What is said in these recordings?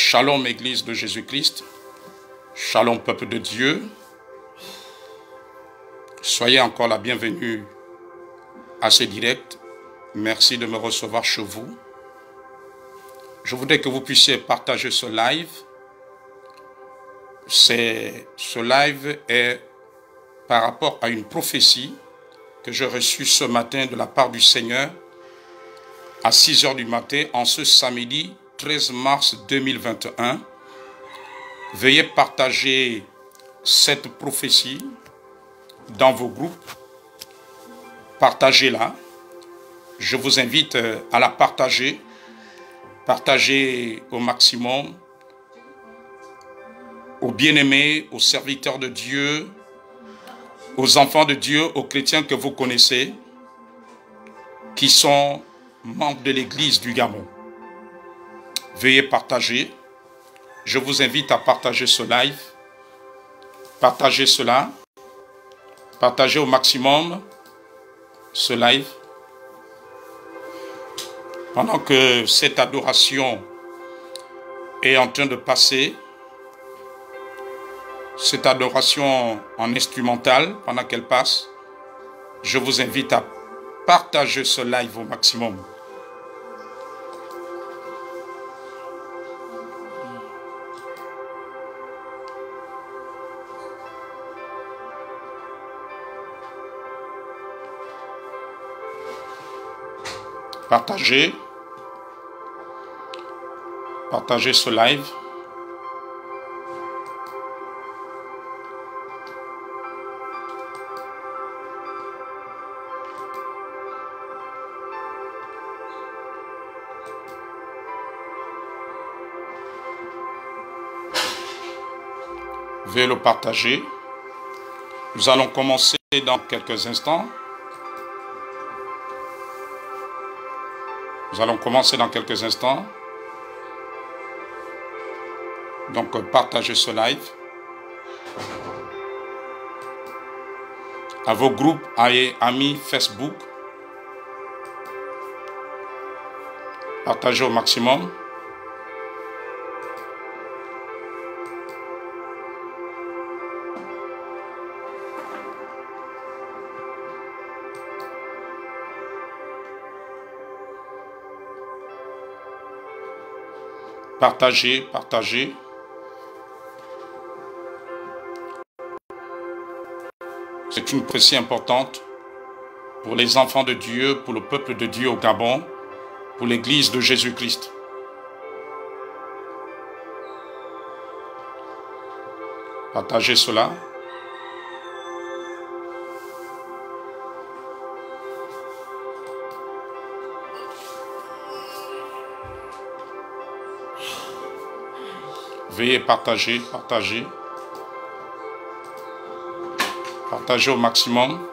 Shalom Église de Jésus-Christ, Shalom peuple de Dieu, soyez encore la bienvenue à ce direct. Merci de me recevoir chez vous. Je voudrais que vous puissiez partager ce live. Ce live est par rapport à une prophétie que j'ai reçue ce matin de la part du Seigneur à 6 h du matin en ce samedi 13 mars 2021. Veuillez partager cette prophétie dans vos groupes. Partagez-la. Je vous invite à la partager. Partagez au maximum aux bien-aimés, aux serviteurs de Dieu, aux enfants de Dieu, aux chrétiens que vous connaissez, qui sont membres de l'église du Gabon. Veuillez partager. Je vous invite à partager ce live. Partagez cela. Partagez au maximum ce live. Pendant que cette adoration est en train de passer, cette adoration en instrumental, pendant qu'elle passe, je vous invite à partager ce live au maximum. Partagez. Partagez ce live. Veuillez le partager. Nous allons commencer dans quelques instants. Nous allons commencer dans quelques instants. Donc, partagez ce live à vos groupes et amis Facebook. Partagez au maximum. Partagez, partagez. C'est une prophétie importante pour les enfants de Dieu, pour le peuple de Dieu au Gabon, pour l'église de Jésus-Christ. Partagez cela. Veuillez partager, partager. Partagez au maximum.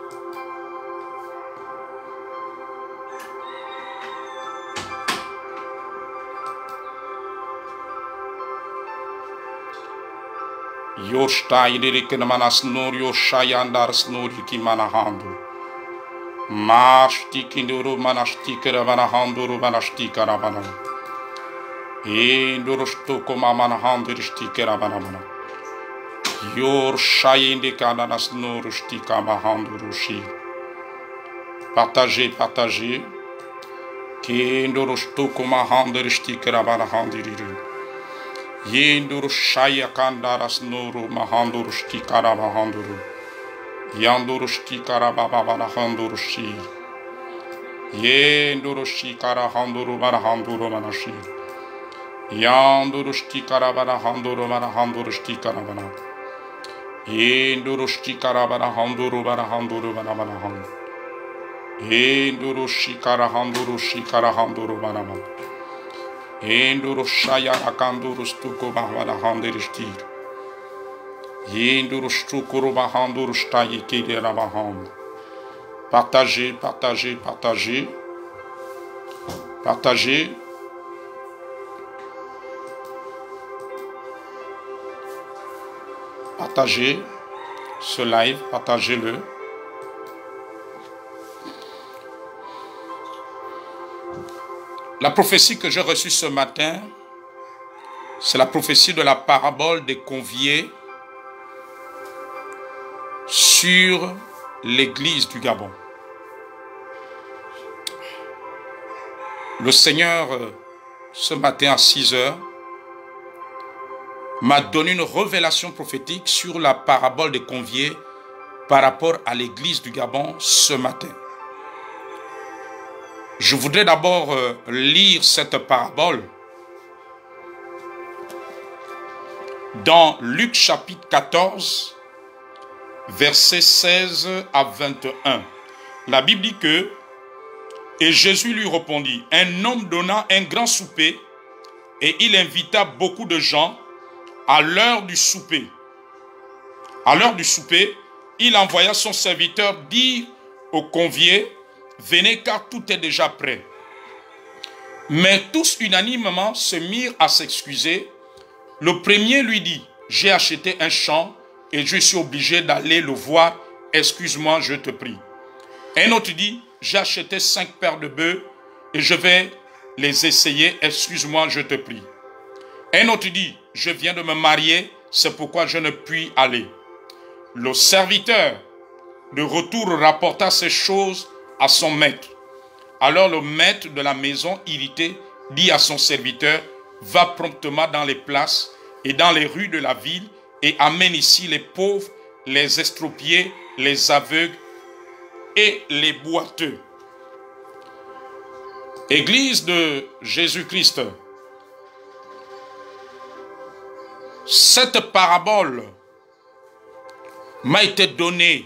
Yoshta idirikin manas nur yoshayandar snuri ki manahandu. Mashti kinduru manashti karavanahunduru manashti karavana. Induruştu kumamana handırıştı kerabanamana. Yor şayindi kananas nuruştı kamahanduruşi. Partagez, partagez. Kinduruştu kumahandırıştı kerabanahandiriru. Yinduruş şaya kandaras nuru mahanduruştı karabahanduru. Yanduruştı karababanahanduruşi. Yinduruştı karahanduru manahanduru manashi. Yandurushti karabana handuru mana handurushti karabana. Yendurushti karabana handuru mana handuru mana mana hand. Yendurushi karahandurushi karahanduru mana mana. Yendurushaya akandurustu kubahwana handirishti. Yendurushtu kuruba handurushta yikide rabahand. Partagez, partagez, partagez. Partagez. Partagez ce live, partagez-le. La prophétie que j'ai reçue ce matin, C'est la prophétie de la parabole des conviés sur l'église du Gabon. Le Seigneur, ce matin à 6 heures, m'a donné une révélation prophétique sur la parabole des conviés par rapport à l'église du Gabon ce matin. Je voudrais d'abord lire cette parabole dans Luc chapitre 14, versets 16 à 21. La Bible dit que « Et Jésus lui répondit, un homme donna un grand souper et il invita beaucoup de gens à l'heure du souper. À l'heure du souper, il envoya son serviteur dire aux conviés, venez car tout est déjà prêt. Mais tous unanimement se mirent à s'excuser. Le premier lui dit, j'ai acheté un champ et je suis obligé d'aller le voir, excuse-moi, je te prie. Un autre dit, j'ai acheté 5 paires de bœufs et je vais les essayer, excuse-moi, je te prie. Un autre dit, je viens de me marier, c'est pourquoi je ne puis aller. Le serviteur de retour rapporta ces choses à son maître. Alors le maître de la maison, irrité, dit à son serviteur, va promptement dans les places et dans les rues de la ville et amène ici les pauvres, les estropiés, les aveugles et les boiteux. Église de Jésus-Christ, cette parabole m'a été donnée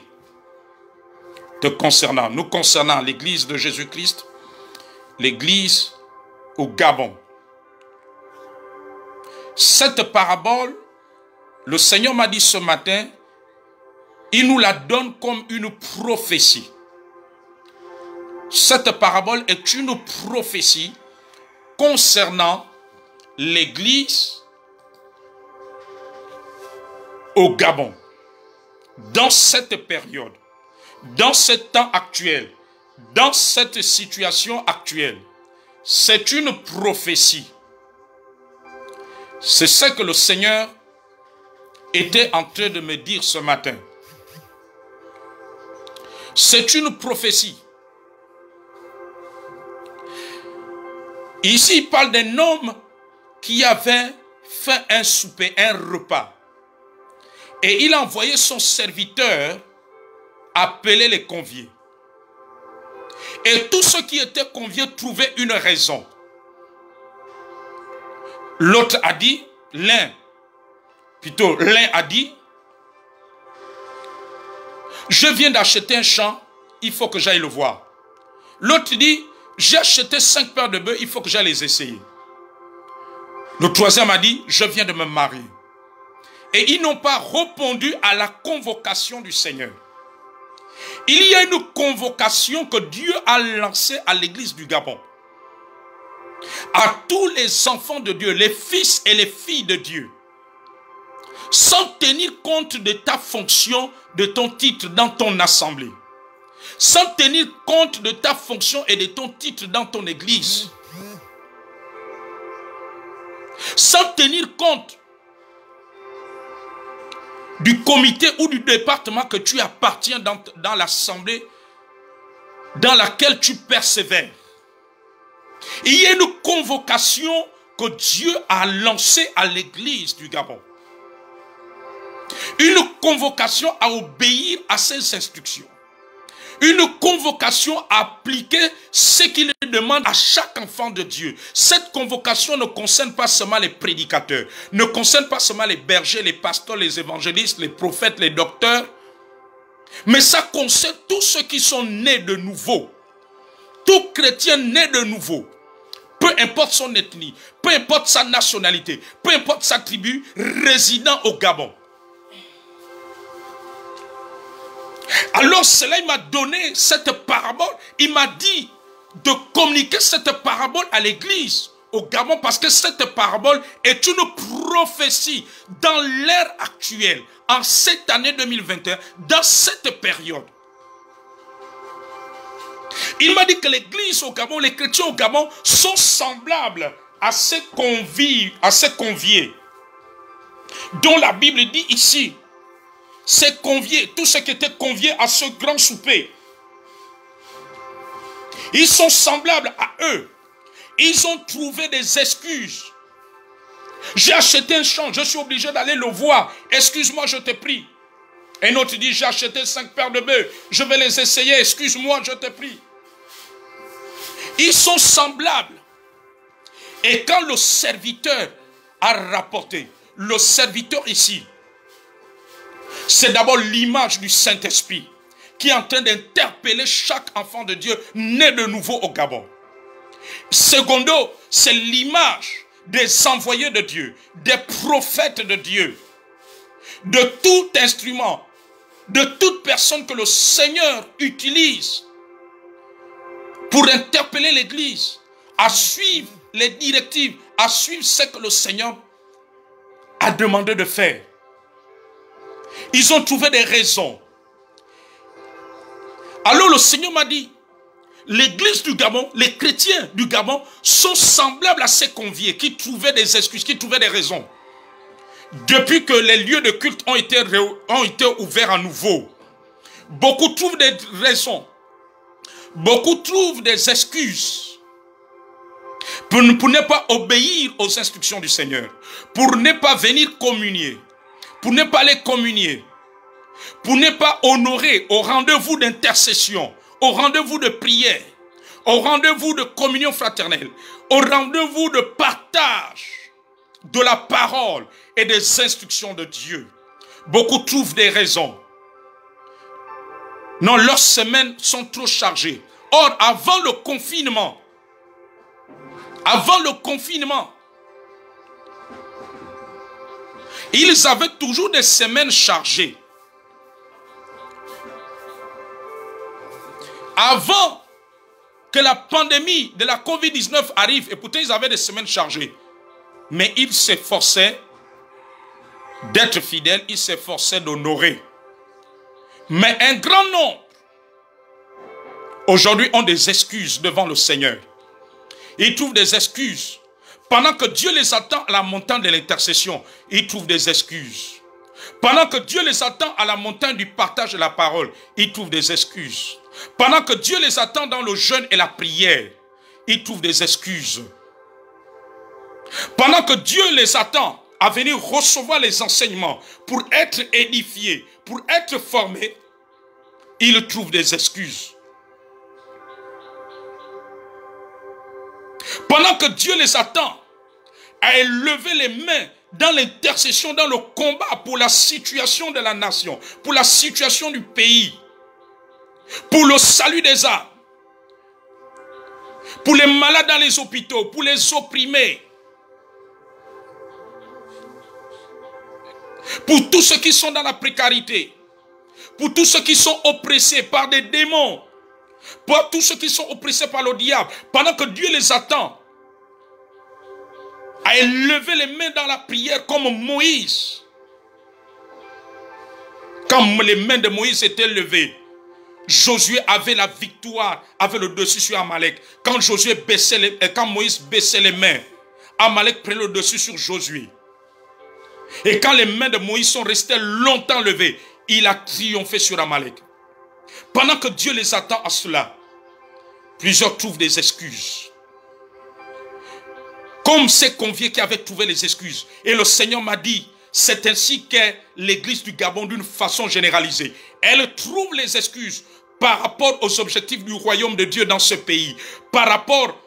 nous concernant l'église de Jésus-Christ, l'église au Gabon. Cette parabole, le Seigneur m'a dit ce matin, il nous la donne comme une prophétie. Cette parabole est une prophétie concernant l'église au Gabon. Dans cette période, dans ce temps actuel, dans cette situation actuelle, c'est une prophétie. C'est ce que le Seigneur était en train de me dire ce matin. C'est une prophétie. Ici, il parle d'un homme qui avait fait un souper, un repas. Et il a envoyé son serviteur appeler les conviés. Et tous ceux qui étaient conviés trouvaient une raison. L'autre a dit, l'un a dit, je viens d'acheter un champ, il faut que j'aille le voir. L'autre dit, j'ai acheté 5 paires de bœufs, il faut que j'aille les essayer. Le troisième a dit, je viens de me marier. Et ils n'ont pas répondu à la convocation du Seigneur. Il y a une convocation que Dieu a lancée à l'église du Gabon. À tous les enfants de Dieu, les fils et les filles de Dieu. Sans tenir compte de ta fonction, de ton titre dans ton assemblée. Sans tenir compte de ta fonction et de ton titre dans ton église. Sans tenir compte du comité ou du département que tu appartiens dans l'assemblée dans laquelle tu persévères. Il y a une convocation que Dieu a lancée à l'église du Gabon. Une convocation à obéir à ses instructions. Une convocation à appliquer ce qu'il demande à chaque enfant de Dieu. Cette convocation ne concerne pas seulement les prédicateurs, ne concerne pas seulement les bergers, les pasteurs, les évangélistes, les prophètes, les docteurs, mais ça concerne tous ceux qui sont nés de nouveau. Tout chrétien né de nouveau, peu importe son ethnie, peu importe sa nationalité, peu importe sa tribu, résident au Gabon. Alors cela, il m'a donné cette parabole. Il m'a dit de communiquer cette parabole à l'église au Gabon parce que cette parabole est une prophétie dans l'ère actuelle, en cette année 2021, dans cette période. Il m'a dit que l'église au Gabon, les chrétiens au Gabon sont semblables à ces conviés, dont la Bible dit ici, ces conviés, tous ceux qui étaient conviés à ce grand souper, ils sont semblables à eux. Ils ont trouvé des excuses. J'ai acheté un champ, je suis obligé d'aller le voir. Excuse-moi, je te prie. Un autre dit, j'ai acheté 5 paires de bœufs, je vais les essayer, excuse-moi, je te prie. Ils sont semblables. Et quand le serviteur a rapporté, le serviteur ici, c'est d'abord l'image du Saint-Esprit qui est en train d'interpeller chaque enfant de Dieu né de nouveau au Gabon. Secondo, c'est l'image des envoyés de Dieu, des prophètes de Dieu, de tout instrument, de toute personne que le Seigneur utilise pour interpeller l'Église à suivre les directives, à suivre ce que le Seigneur a demandé de faire. Ils ont trouvé des raisons. Alors le Seigneur m'a dit, l'Église du Gabon, les chrétiens du Gabon sont semblables à ces conviés qui trouvaient des excuses, qui trouvaient des raisons. Depuis que les lieux de culte ont été ouverts à nouveau, beaucoup trouvent des raisons, beaucoup trouvent des excuses pour ne pas obéir aux instructions du Seigneur, pour ne pas venir communier, pour ne pas aller communier, pour ne pas honorer au rendez-vous d'intercession, au rendez-vous de prière, au rendez-vous de communion fraternelle, au rendez-vous de partage de la parole et des instructions de Dieu. Beaucoup trouvent des raisons. Non, leurs semaines sont trop chargées. Or, avant le confinement, ils avaient toujours des semaines chargées. Avant que la pandémie de la COVID-19 arrive, et pourtant ils avaient des semaines chargées. Mais ils s'efforçaient d'être fidèles, ils s'efforçaient d'honorer. Mais un grand nombre, aujourd'hui, ont des excuses devant le Seigneur. Ils trouvent des excuses. Pendant que Dieu les attend à la montagne de l'intercession, ils trouvent des excuses. Pendant que Dieu les attend à la montagne du partage de la parole, ils trouvent des excuses. Pendant que Dieu les attend dans le jeûne et la prière, ils trouvent des excuses. Pendant que Dieu les attend à venir recevoir les enseignements pour être édifiés, pour être formés, ils trouvent des excuses. Pendant que Dieu les attend à élever les mains dans l'intercession, dans le combat pour la situation de la nation, pour la situation du pays, pour le salut des âmes, pour les malades dans les hôpitaux, pour les opprimés, pour tous ceux qui sont dans la précarité, pour tous ceux qui sont oppressés par des démons, pour tous ceux qui sont oppressés par le diable, pendant que Dieu les attend à élever les mains dans la prière comme Moïse. Quand les mains de Moïse étaient levées, Josué avait la victoire, avait le dessus sur Amalek. Quand Moïse baissait les mains, Amalek prenait le dessus sur Josué. Et quand les mains de Moïse sont restées longtemps levées, il a triomphé sur Amalek. Pendant que Dieu les attend à cela, plusieurs trouvent des excuses. Comme ces conviés qui avaient trouvé les excuses. Et le Seigneur m'a dit, c'est ainsi qu'est l'Église du Gabon d'une façon généralisée. Elle trouve les excuses par rapport aux objectifs du royaume de Dieu dans ce pays, par rapport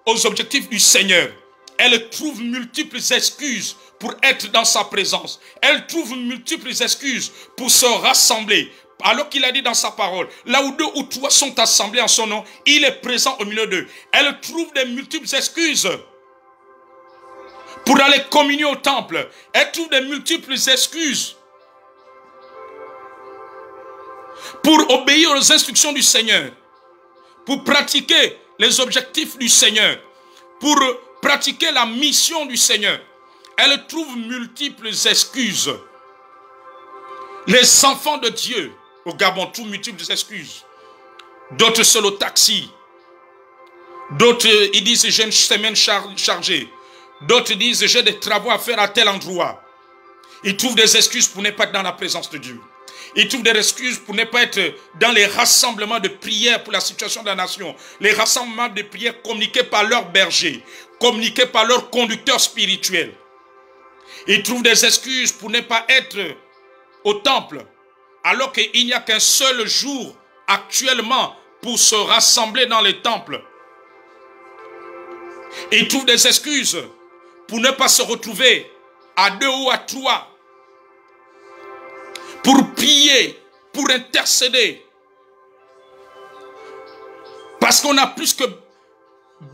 aux objectifs du Seigneur. Elle trouve multiples excuses pour être dans sa présence. Elle trouve multiples excuses pour se rassembler. Alors qu'il a dit dans sa parole, là où 2 ou 3 sont assemblés en son nom, il est présent au milieu d'eux. Elle trouve des multiples excuses pour aller communier au temple. Elle trouve des multiples excuses pour obéir aux instructions du Seigneur, pour pratiquer les objectifs du Seigneur, pour pratiquer la mission du Seigneur. Elle trouve multiples excuses. Les enfants de Dieu au Gabon trouvent multiples excuses. D'autres seuls au taxi, D'autres, ils disent, j'ai une semaine chargée. D'autres disent, j'ai des travaux à faire à tel endroit. Ils trouvent des excuses pour ne pas être dans la présence de Dieu. Ils trouvent des excuses pour ne pas être dans les rassemblements de prière pour la situation de la nation. Les rassemblements de prière communiqués par leurs bergers, communiqués par leurs conducteurs spirituels. Ils trouvent des excuses pour ne pas être au temple, alors qu'il n'y a qu'un seul jour actuellement pour se rassembler dans les temples. Ils trouvent des excuses pour ne pas se retrouver à 2 ou à 3 pour prier, pour intercéder. Parce qu'on a plus que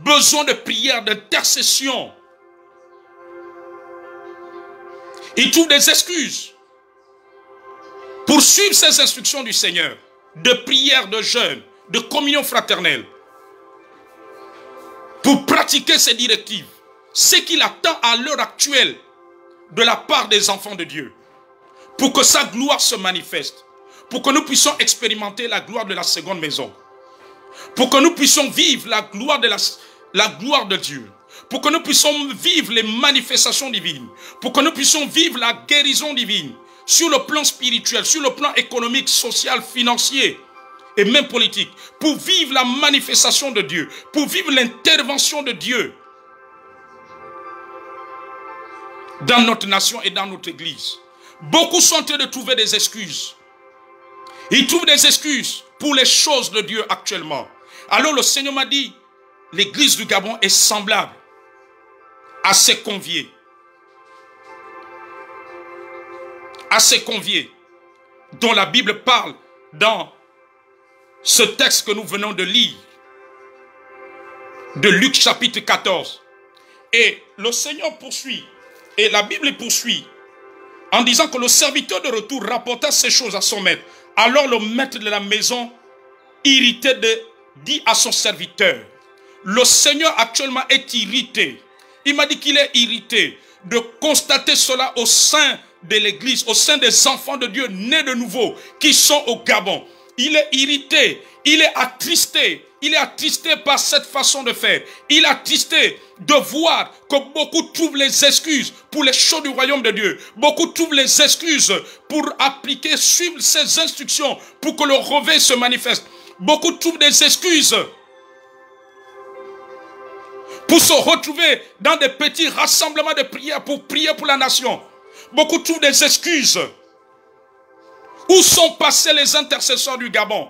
besoin de prière, d'intercession. Ils trouvent des excuses pour suivre ces instructions du Seigneur, de prière, de jeûne, de communion fraternelle, pour pratiquer ces directives. Ce qu'il attend à l'heure actuelle de la part des enfants de Dieu, pour que sa gloire se manifeste, pour que nous puissions expérimenter la gloire de la seconde maison, pour que nous puissions vivre la gloire de Dieu, pour que nous puissions vivre les manifestations divines, pour que nous puissions vivre la guérison divine, sur le plan spirituel, sur le plan économique, social, financier et même politique, pour vivre la manifestation de Dieu, pour vivre l'intervention de Dieu dans notre nation et dans notre église. Beaucoup sont en train de trouver des excuses. Ils trouvent des excuses pour les choses de Dieu actuellement. Alors le Seigneur m'a dit, l'église du Gabon est semblable à ces conviés. À ces conviés dont la Bible parle dans ce texte que nous venons de lire, de Luc chapitre 14. Et le Seigneur poursuit, et la Bible poursuit, en disant que le serviteur de retour rapporta ces choses à son maître. Alors le maître de la maison, irrité, dit à son serviteur, le Seigneur actuellement est irrité. Il m'a dit qu'il est irrité de constater cela au sein de l'église, au sein des enfants de Dieu nés de nouveau, qui sont au Gabon. Il est irrité, il est attristé. Il est attristé par cette façon de faire. Il est attristé de voir que beaucoup trouvent les excuses pour les choses du royaume de Dieu. Beaucoup trouvent les excuses pour appliquer, suivre ces instructions pour que le réveil se manifeste. Beaucoup trouvent des excuses pour se retrouver dans des petits rassemblements de prière pour prier pour la nation. Beaucoup trouvent des excuses. Où sont passés les intercesseurs du Gabon?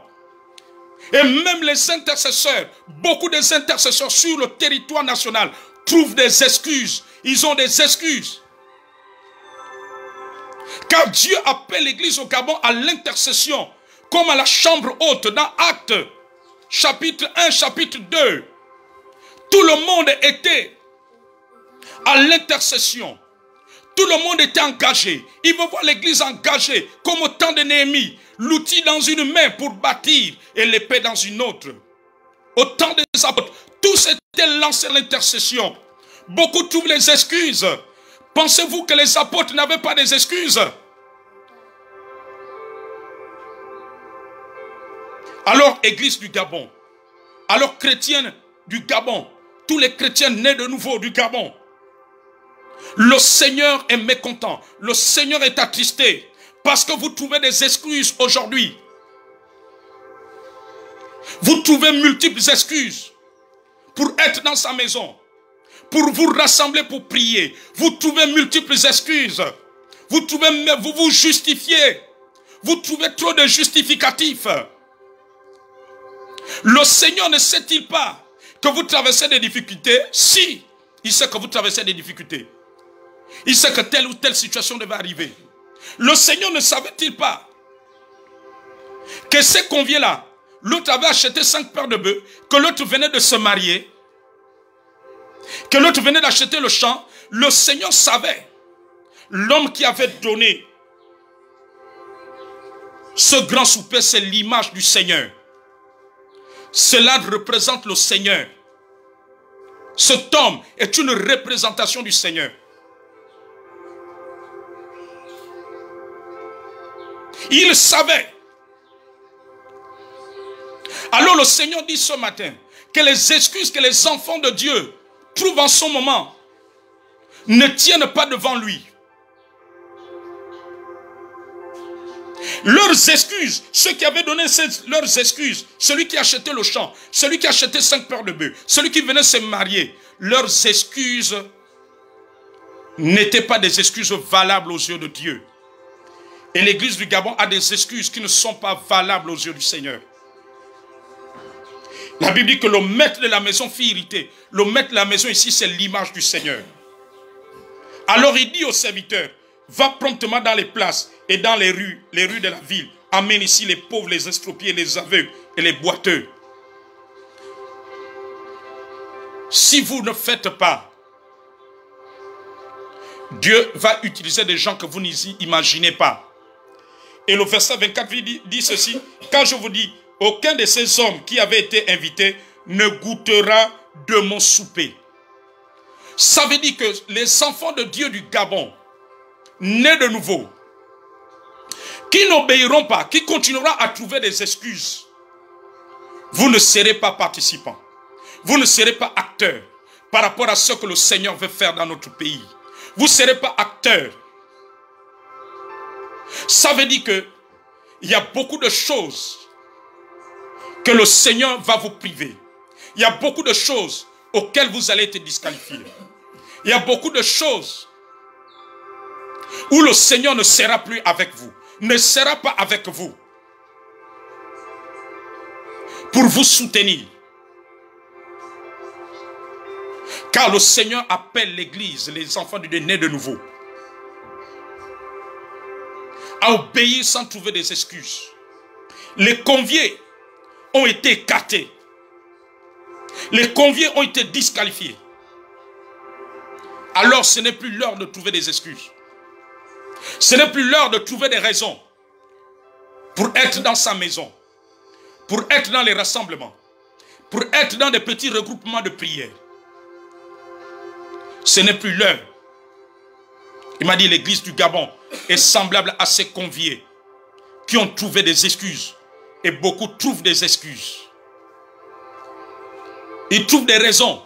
Et même les intercesseurs, beaucoup des intercesseurs sur le territoire national trouvent des excuses. Ils ont des excuses. Car Dieu appelle l'église au Gabon à l'intercession, comme à la chambre haute dans Actes, chapitre 1, chapitre 2. Tout le monde était à l'intercession. Tout le monde était engagé. Il veut voir l'église engagée, comme au temps de Néhémie. L'outil dans une main pour bâtir et l'épée dans une autre. Au temps des apôtres, tous étaient lancés à l'intercession. Beaucoup trouvent les excuses. Pensez-vous que les apôtres n'avaient pas des excuses? Alors, église du Gabon, alors chrétienne du Gabon, tous les chrétiens nés de nouveau du Gabon, le Seigneur est mécontent, le Seigneur est attristé, parce que vous trouvez des excuses aujourd'hui. Vous trouvez multiples excuses pour être dans sa maison, pour vous rassembler pour prier. Vous trouvez multiples excuses. Vous vous justifiez. Vous trouvez trop de justificatifs. Le Seigneur ne sait-il pas que vous traversez des difficultés? Si, il sait que vous traversez des difficultés. Il sait que telle ou telle situation devait arriver. Le Seigneur ne savait-il pas que ces conviés-là, l'autre avait acheté 5 paires de bœufs, que l'autre venait de se marier, que l'autre venait d'acheter le champ? Le Seigneur savait. L'homme qui avait donné ce grand souper, c'est l'image du Seigneur. Cela représente le Seigneur. Cet homme est une représentation du Seigneur. Il savait. Alors le Seigneur dit ce matin que les excuses que les enfants de Dieu trouvent en ce moment ne tiennent pas devant lui. Leurs excuses, ceux qui avaient donné leurs excuses, celui qui achetait le champ, celui qui achetait 5 paires de bœufs, celui qui venait se marier, leurs excuses n'étaient pas des excuses valables aux yeux de Dieu. Et l'église du Gabon a des excuses qui ne sont pas valables aux yeux du Seigneur. La Bible dit que le maître de la maison fit irriter. Le maître de la maison ici, c'est l'image du Seigneur. Alors il dit au serviteur, va promptement dans les places et dans les rues de la ville. Amène ici les pauvres, les estropiés, les aveugles et les boiteux. Si vous ne faites pas, Dieu va utiliser des gens que vous n'imaginez pas. Et le verset 24 dit ceci, quand je vous dis, aucun de ces hommes qui avaient été invités ne goûtera de mon souper. Ça veut dire que les enfants de Dieu du Gabon, nés de nouveau, qui n'obéiront pas, qui continueront à trouver des excuses, vous ne serez pas participants. Vous ne serez pas acteurs par rapport à ce que le Seigneur veut faire dans notre pays. Vous ne serez pas acteurs. Ça veut dire que il y a beaucoup de choses que le Seigneur va vous priver. Il y a beaucoup de choses auxquelles vous allez être disqualifiés. Il y a beaucoup de choses où le Seigneur ne sera plus avec vous, ne sera pas avec vous pour vous soutenir. Car le Seigneur appelle l'église, les enfants du né de nouveau, à obéir sans trouver des excuses. Les conviés ont été écartés. Les conviés ont été disqualifiés. Alors ce n'est plus l'heure de trouver des excuses. Ce n'est plus l'heure de trouver des raisons pour être dans sa maison, pour être dans les rassemblements, pour être dans des petits regroupements de prière. Ce n'est plus l'heure. Il m'a dit l'église du Gabon est semblable à ces conviés qui ont trouvé des excuses. Et beaucoup trouvent des excuses. Ils trouvent des raisons.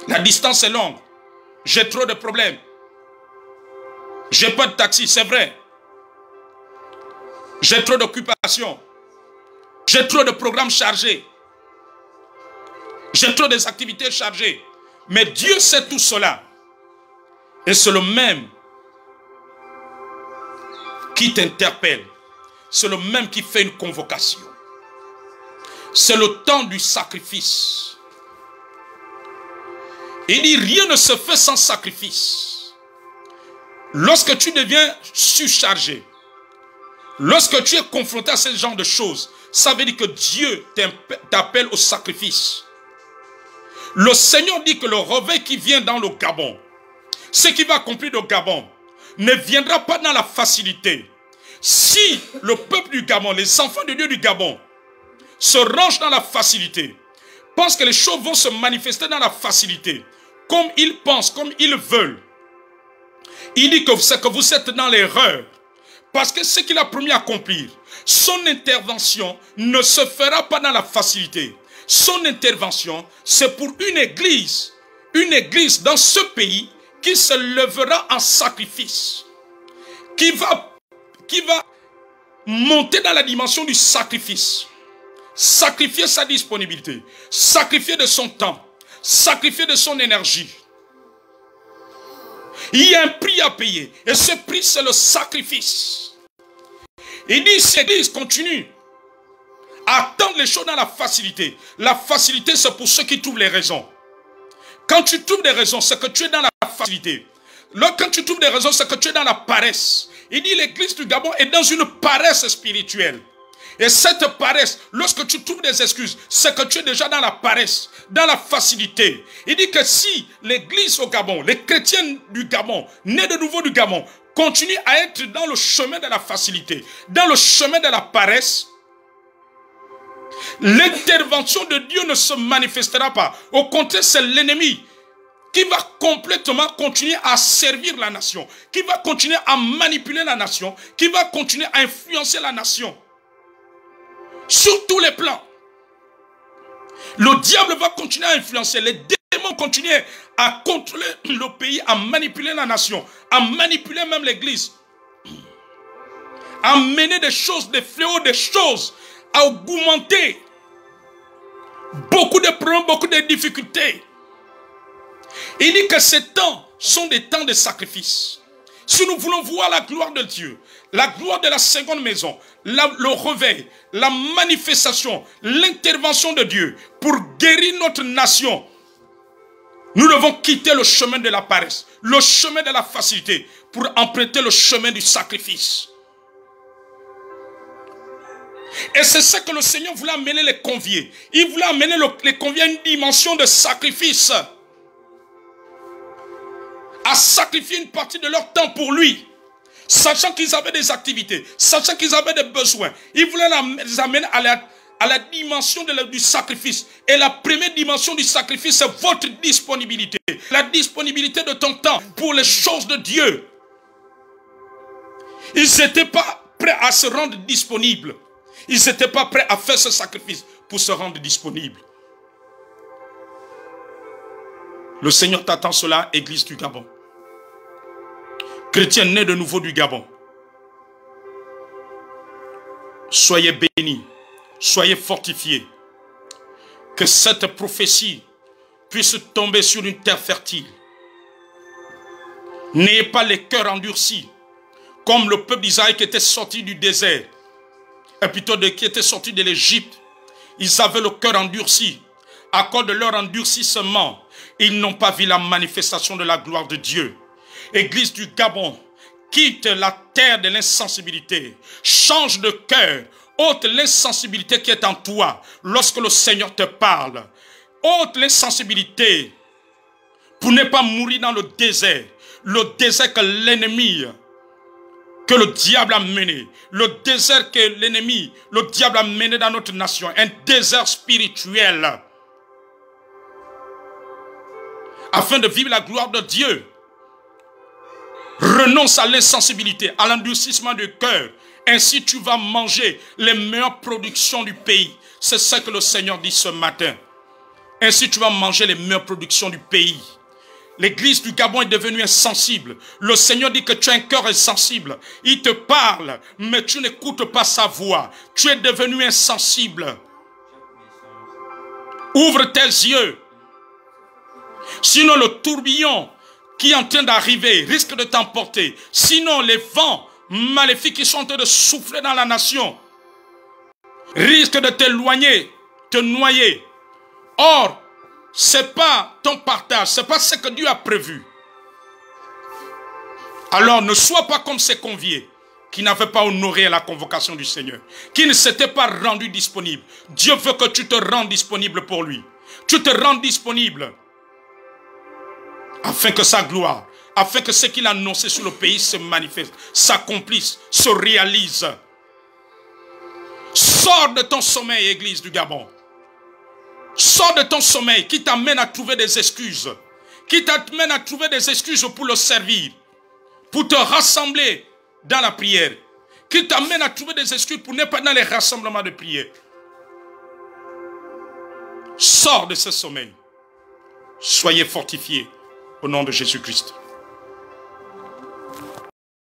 La distance est longue. J'ai trop de problèmes. J'ai pas de taxi, c'est vrai. J'ai trop d'occupations. J'ai trop de programmes chargés. J'ai trop des activités chargées. Mais Dieu sait tout cela. Et c'est le même qui t'interpelle. C'est le même qui fait une convocation. C'est le temps du sacrifice. Il dit rien ne se fait sans sacrifice. Lorsque tu deviens surchargé, lorsque tu es confronté à ce genre de choses, ça veut dire que Dieu t'appelle au sacrifice. Le Seigneur dit que le réveil qui vient dans le Gabon, ce qui va accomplir le Gabon, ne viendra pas dans la facilité. Si le peuple du Gabon, les enfants de Dieu du Gabon, se rangent dans la facilité, pensent que les choses vont se manifester dans la facilité, comme ils pensent, comme ils veulent, il dit que c'est que vous êtes dans l'erreur. Parce que ce qu'il a promis accomplir, son intervention ne se fera pas dans la facilité. Son intervention, c'est pour une église dans ce pays qui se lèvera en sacrifice, qui va monter dans la dimension du sacrifice, sacrifier sa disponibilité, sacrifier de son temps, sacrifier de son énergie. Il y a un prix à payer, et ce prix c'est le sacrifice. Il dit, si l'église continue à attendre les choses dans la facilité c'est pour ceux qui trouvent les raisons. Quand tu trouves des raisons, c'est que tu es dans la facilité. Quand tu trouves des raisons, c'est que tu es dans la paresse. Il dit l'église du Gabon est dans une paresse spirituelle. Et cette paresse, lorsque tu trouves des excuses, c'est que tu es déjà dans la paresse, dans la facilité. Il dit que si l'église au Gabon, les chrétiens du Gabon, nés de nouveau du Gabon, continuent à être dans le chemin de la facilité, dans le chemin de la paresse, l'intervention de Dieu ne se manifestera pas. Au contraire, c'est l'ennemi qui va complètement continuer à servir la nation, qui va continuer à manipuler la nation, qui va continuer à influencer la nation. Sur tous les plans. Le diable va continuer à influencer. Les démons continuent à contrôler le pays, à manipuler la nation, à manipuler même l'église. À mener des choses, des fléaux, des choses, à augmenter beaucoup de problèmes, beaucoup de difficultés. Il dit que ces temps sont des temps de sacrifice. Si nous voulons voir la gloire de Dieu, la gloire de la seconde maison, le réveil, la manifestation, l'intervention de Dieu pour guérir notre nation, nous devons quitter le chemin de la paresse, le chemin de la facilité, pour emprunter le chemin du sacrifice. Et c'est ça que le Seigneur voulait amener les conviés. Il voulait amener les conviés à une dimension de sacrifice. À sacrifier une partie de leur temps pour lui. Sachant qu'ils avaient des activités, sachant qu'ils avaient des besoins. Il voulait les amener à la dimension du sacrifice. Et la première dimension du sacrifice, c'est votre disponibilité. La disponibilité de ton temps pour les choses de Dieu. Ils n'étaient pas prêts à se rendre disponibles. Ils n'étaient pas prêts à faire ce sacrifice pour se rendre disponibles. Le Seigneur t'attend cela, Église du Gabon. Chrétiens nés de nouveau du Gabon. Soyez bénis, soyez fortifiés. Que cette prophétie puisse tomber sur une terre fertile. N'ayez pas les cœurs endurcis, comme le peuple d'Israël qui était sorti du désert, et plutôt qui était sorti de l'Égypte. Ils avaient le cœur endurci. À cause de leur endurcissement, ils n'ont pas vu la manifestation de la gloire de Dieu. Église du Gabon, quitte la terre de l'insensibilité. Change de cœur. Ôte l'insensibilité qui est en toi lorsque le Seigneur te parle. Ôte l'insensibilité pour ne pas mourir dans le désert. Le désert que l'ennemi, que le diable a mené. Le désert que l'ennemi, le diable a mené dans notre nation. Un désert spirituel. Afin de vivre la gloire de Dieu. Renonce à l'insensibilité, à l'endurcissement du cœur. Ainsi tu vas manger les meilleures productions du pays. C'est ça que le Seigneur dit ce matin. Ainsi tu vas manger les meilleures productions du pays. L'église du Gabon est devenue insensible. Le Seigneur dit que tu as un cœur insensible. Il te parle, mais tu n'écoutes pas sa voix. Tu es devenu insensible. Ouvre tes yeux. Sinon le tourbillon qui est en train d'arriver risque de t'emporter. Sinon les vents maléfiques qui sont en train de souffler dans la nation risquent de t'éloigner, te noyer. Or, ce n'est pas ton partage, ce n'est pas ce que Dieu a prévu. Alors ne sois pas comme ces conviés qui n'avaient pas honoré la convocation du Seigneur, qui ne s'étaient pas rendus disponibles. Dieu veut que tu te rendes disponible pour lui. Tu te rends disponible afin que sa gloire, afin que ce qu'il a annoncé sur le pays se manifeste, s'accomplisse, se réalise. Sors de ton sommeil, Église du Gabon. Sors de ton sommeil qui t'amène à trouver des excuses, qui t'amène à trouver des excuses pour le servir, pour te rassembler dans la prière, qui t'amène à trouver des excuses pour ne pas dans les rassemblements de prière. Sors de ce sommeil. Soyez fortifiés au nom de Jésus-Christ.